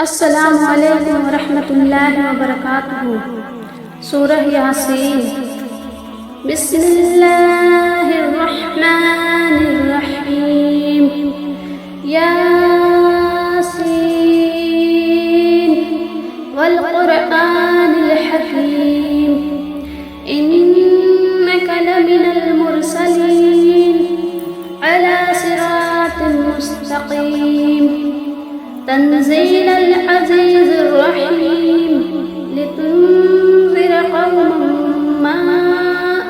अस्सलामु अलैकुम वरहमतुल्लाहि वबरकातुहू। सूरह यासीन। बिस्मिल्लाहिर्रहमानिर्रहीम। यासीन वल क़ुरआनिल हकीम। इन्नका लमिनल मुरसलीन अला सिरातिन मुस्तक़ीम। तंज़ीलल अज़ीज़िर रहीम। लितुन्ज़िर क़ौमन मा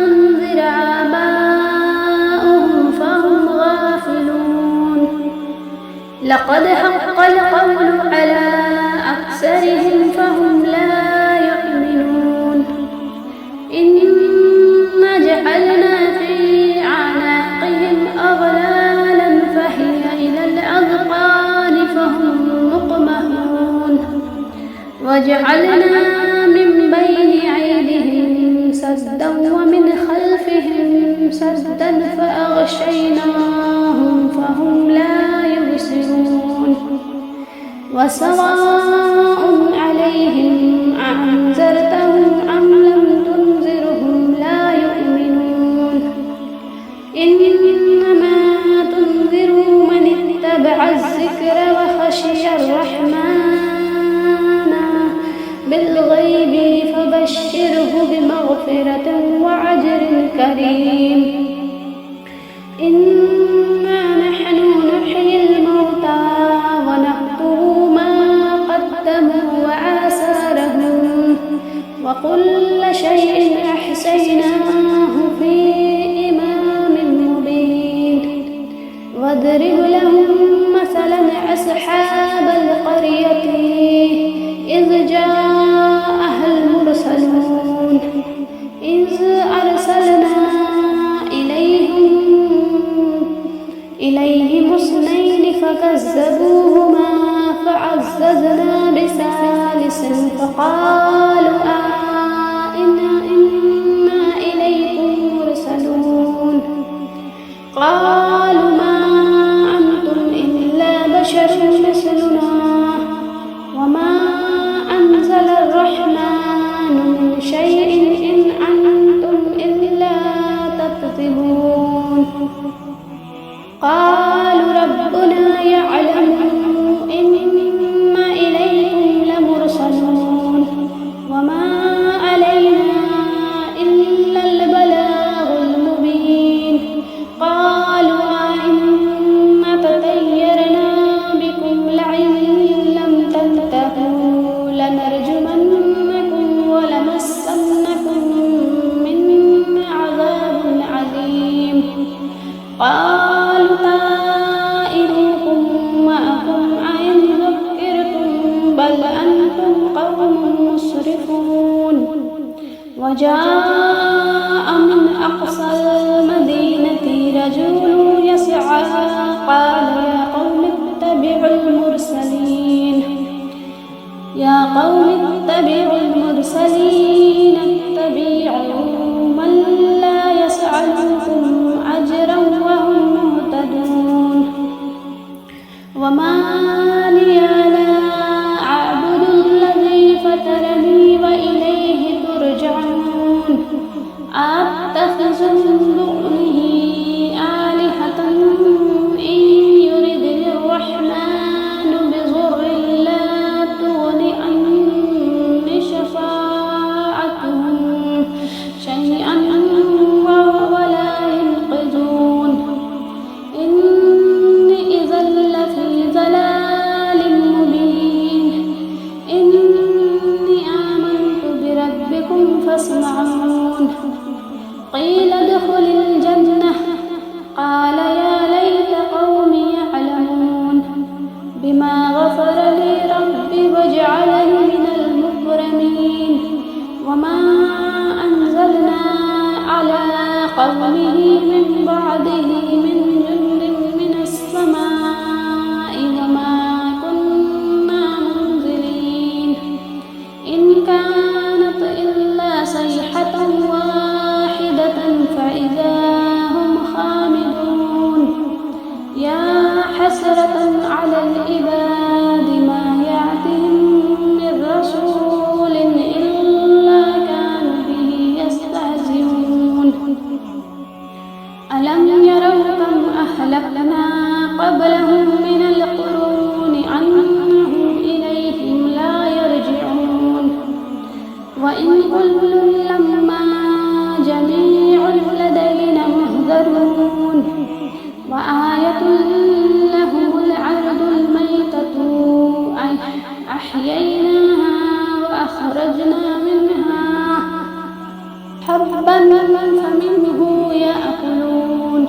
उन्ज़िर आबाउहुम फ़हुम गाफ़िलून। लक़द हक़्क़ल क़ौलु अला अक्सरिहिम फ़हुम ला युमिनून। इन्ना जअलना फ़ी अनाक़िहिम अग़लालन फ़हिय इलल अज़क़ानि फ़हुम मुक़महून। वजअलना मिन बैनि अयदिहिम सद्दन वमिन खल्फ़िहिम सद्दन फ़अग़शयनाहुम फ़हुम ला युबसिरून। वसवाअन अलैहिम अअन्ज़रतहुम अम लम तुनज़िरहुम ला युमिनून। इन्नमा तुनज़िरु मन इत्तबअ الذिक्र वख़शिय अर्रहमान बिल्ग़ैबि फ़बश्शिरहु बिमग़फ़िरतिन वअज्रिन करीम। इन्ना नहनु नुह्यिल मौता वनक्तुबु मा क़द्दमू वआसारहुम वकुल्ल शैइन अहसयनाहु फ़ी इमामिन मुबीन। वद्रिब लहुम मसलन अस्हाबल क़र्यति इज़ जाअहल मुरसलून। इज़ अरसलना इलैहिम इस्नैनि फ़कज़्ज़बूहुमा फ़अज़्ज़ज़ना बिसालिसिन फ़क़ालू इन्ना इलैकुम मुरसलून। क़ालू मा अंतुम इल्ला बशरुन मिस्लुना वमा अनज़लर रहमानु मिन शैइन इन अंतुम इल्ला तक्ज़िबून। क़ालू रब्बुना यअलमु इन्ना इलैकुम लमुरसलून वमा अलैना इल्लल बलागुल मुबीन। क़ालू इन्ना ततय्यरना बिकुम लइन लम तन्तहू लनरजुमन्नकुम वलमस्सन्नकुम मिन्ना अज़ाबुन अज़ीम। क़ालू ताइरुकुम मअकुम अइन ज़ुक्किरतुम बल अंतुम क़ौमुन मुस्रिफ़ून। वजाअ मिन अक़सल मदीनति रजुलुन यसअ क़ाल या क़ौमि इत्तबिउल मुरसलीन। या क़ौमि इत्तबिउल मुरसलीन इत्तबिउ मन ला यसअलुकुम अजरन वहुम मुहतदून। वमा लिया ला अअबुदुल्लज़ी फ़तरनी व इलैहि तुरजऊन। अत्तख़िज़ु मिन दूनिही आलिहतन इन युरिदिर्रहमानु बिज़ुर्रिन ला तुग़नि अन्नी शफ़ाअतुहुम शैअन वला यन्क़िज़ून। इन्नी इज़न लफ़ी ज़लालिम मुबीन। इन्नी आमनतु बिरब्बिकुम फ़स्मऊन। क़ील उद्ख़ुलिल जन्नह क़ाल या लैत क़ौमी यअलमून बिमा ग़फ़र ली रब्बी वजअलनी मिनल मुकरमीन। वमा अनज़लना अला क़ौमिही मिन बअदिही मिन जुन्दिन मिनस समाइ वमा कुन्ना मुनज़िलीन। इन कानत इल्ला सयहतन वाहिदतन फ़इज़ा हुम ख़ामिदून। या हसरतन अलल इबाद मा याति وكل لما جميع لدينا محضرون وآية لهم الأرض الميتة أحييناها وأخرجنا منها حبا فمنه يأكلون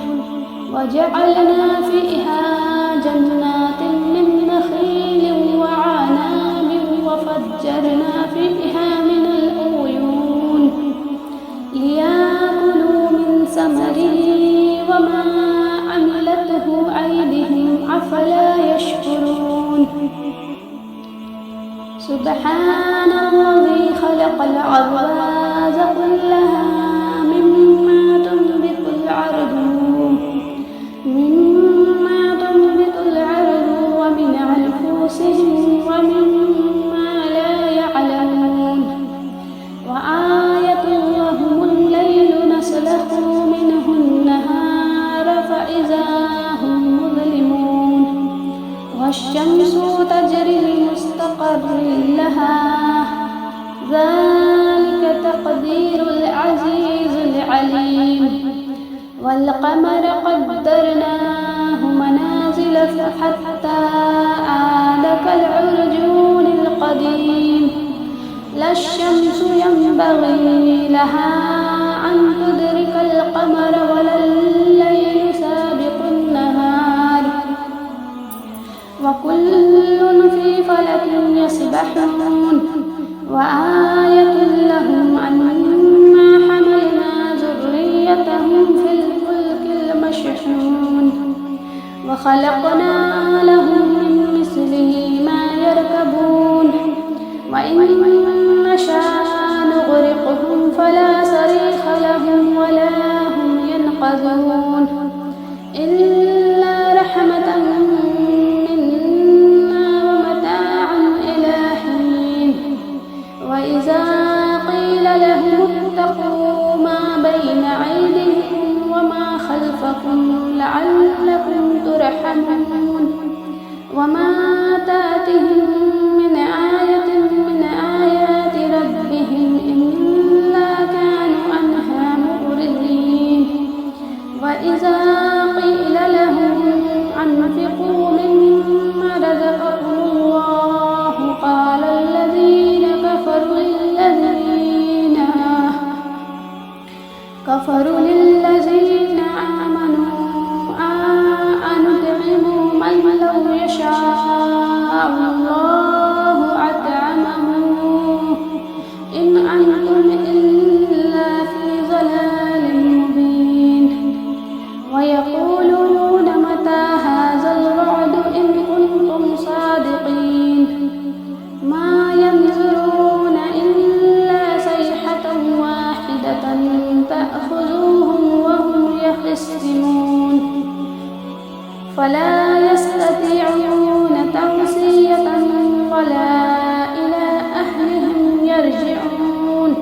وجعلنا فيها جنات من نخيل وعناب وفجرنا فيها من العيون ليأكلوا من ثمره وما عملته أيديهم أفلا يشكرون سبحان الذي خلق الأزواج كلها مما تنبت الأرض ومن أنفسهم ومما لا يعلمون وآية لهم الليل نسلخ منه النهار فإذا هم مظلمون والشمس تجري لمستقر لها ذلك تقدير العزيز العليم والقمر قدرناه منازل حتى عاد كالعرجون القديم لا الشمس ينبغي لها أن تدرك القمر ولا الليل سابق النهار وكل في فلك يسبحون وآية لهم أنا حملنا ذريتهم في الفلك المشحون وخلقنا لهم من مثله ما يركبون وإن نشاء نغرقهم فلا صريخ لهم ولا هم ينقذون إلا رحمة منا ومتاعا إلى حين وإذا قيل لهم اتقوا ما بين أيديكم وما خلفكم لعلكم ترحمون وما تأتيهم من آية من آيات ربهم إلا كانوا عنها معرضين وإذا قيل لهم أنفقوا مما رزقكم الله قال الذين كفروا للذين آمنوا أنطعم من لو يشاء الله أطعمه إن أنتم إلا في ضلال مبين ويقولون متى هذا الوعد إن كنتم صادقين ما ينظرون إلا صيحة واحدة تأخذوهم وهم يخصمون فلا يستطيعون توصية ولا إلى أهلهم يرجعون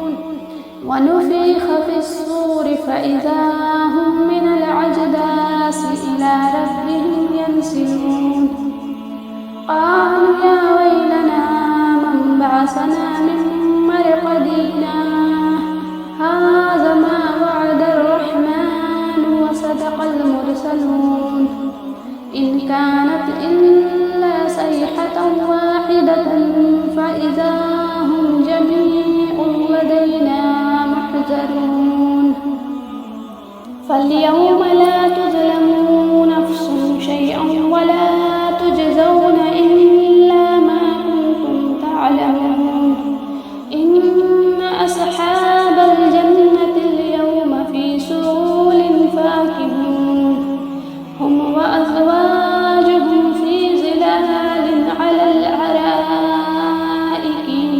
ونفخ في الصور فإذا هم من الأجداث إلى ربهم ينسلون قالوا يا ويلنا من بعثنا من مرقدنا هذا ما وعد الرحمن وصدق المرسلون إن كانت إلا صيحة واحدة فإذا هم جميع لدينا محضرون فاليوم لا تظلمون نفس شيئا ولا تجزون إلا ما كنتم تعلمون إن أصحاب الجنة اليوم في سرور فاكهون هم وأزواجهم في ظلال على الأرائك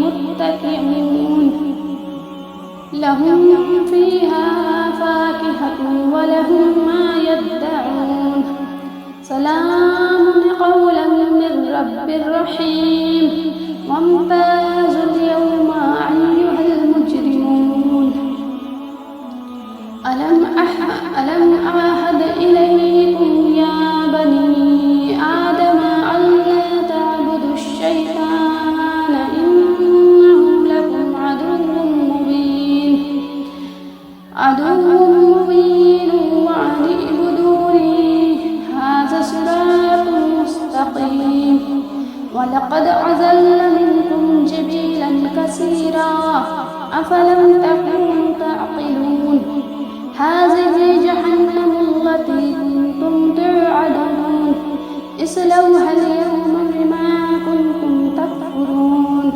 متكئون لهم فيها فاكهة ولهم ما يدعون سلام قولا من رب رحيم وامتازوا اليوم أيها المجرمون ألم أعهد إليكم يا بني آدم ألا تعبدوا الشيطان إنه لكم عدو مبين ولقد أضل منكم جبلا كثيرا أفلم تكونوا تعقلون هذه جهنم التي كنتم توعدون اصلوها اليوم بما كنتم تكفرون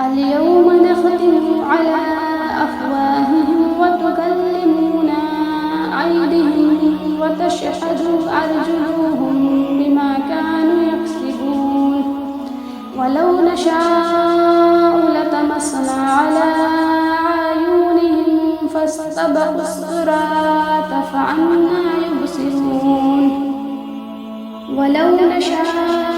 اليوم نختم على أفواههم وتكلمنا أيديهم وتشهد أرجلهم بما كانوا يكسبون ولو نشاء لطمسنا على أعينهم فاستبقوا الصراط فأنى يبصرون ولو نشاء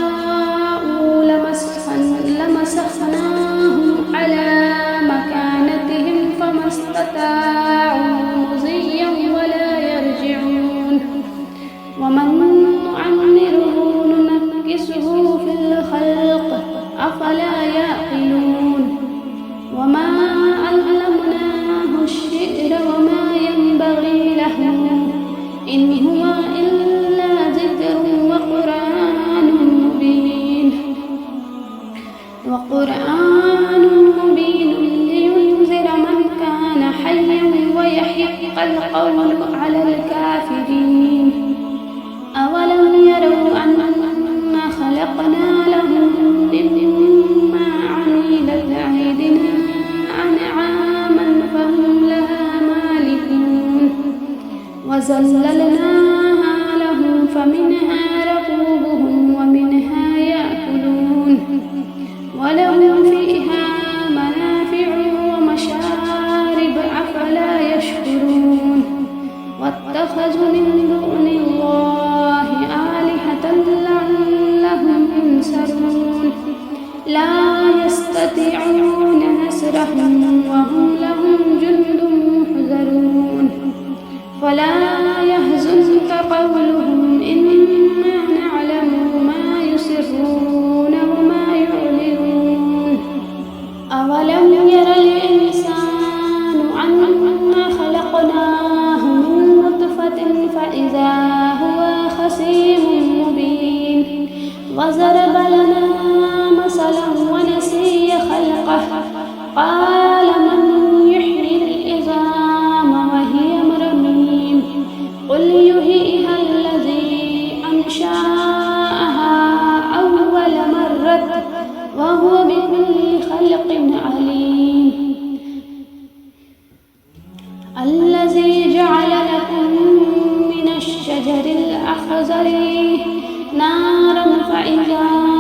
لمسخناهم على مكانتهم فما استطاعوا مضيا ولا يرجعون ومن نعمره ننكسه في الخلق أفلا يعقلون وما علمناه الشعر وما ينبغي له إن هو إلا ذكر وقرآن مبين لينذر من كان حيا ويحق القول على الكافرين أولم يروا أنا خلقنا لهم مما عملت أيدينا أنعاما فهم لها مالكون وذللناها لهم فمنها ركوبهم ومنها يأكلون ولهم فيها منافع ومشارب أفلا يشكرون واتخذوا من دون الله آلهة لعلهم ينصرون لا يستطيعون نصرهم وهم لهم جند محضرون فلا يحزنك قولهم إنا نعلم ما يسرون وما يعلنون أولم ير الإنسان أنا خلقناه من نطفة فإذا هو خصيم مبين وضرب لنا مثلا ونسي خلقه قال من يحيي العظام وهي رميم قل يحييها الذي أنشأها أول مرة وهو بكل خلق عليم الذي جعل لكم من الشجر الأخضر نارا فإذا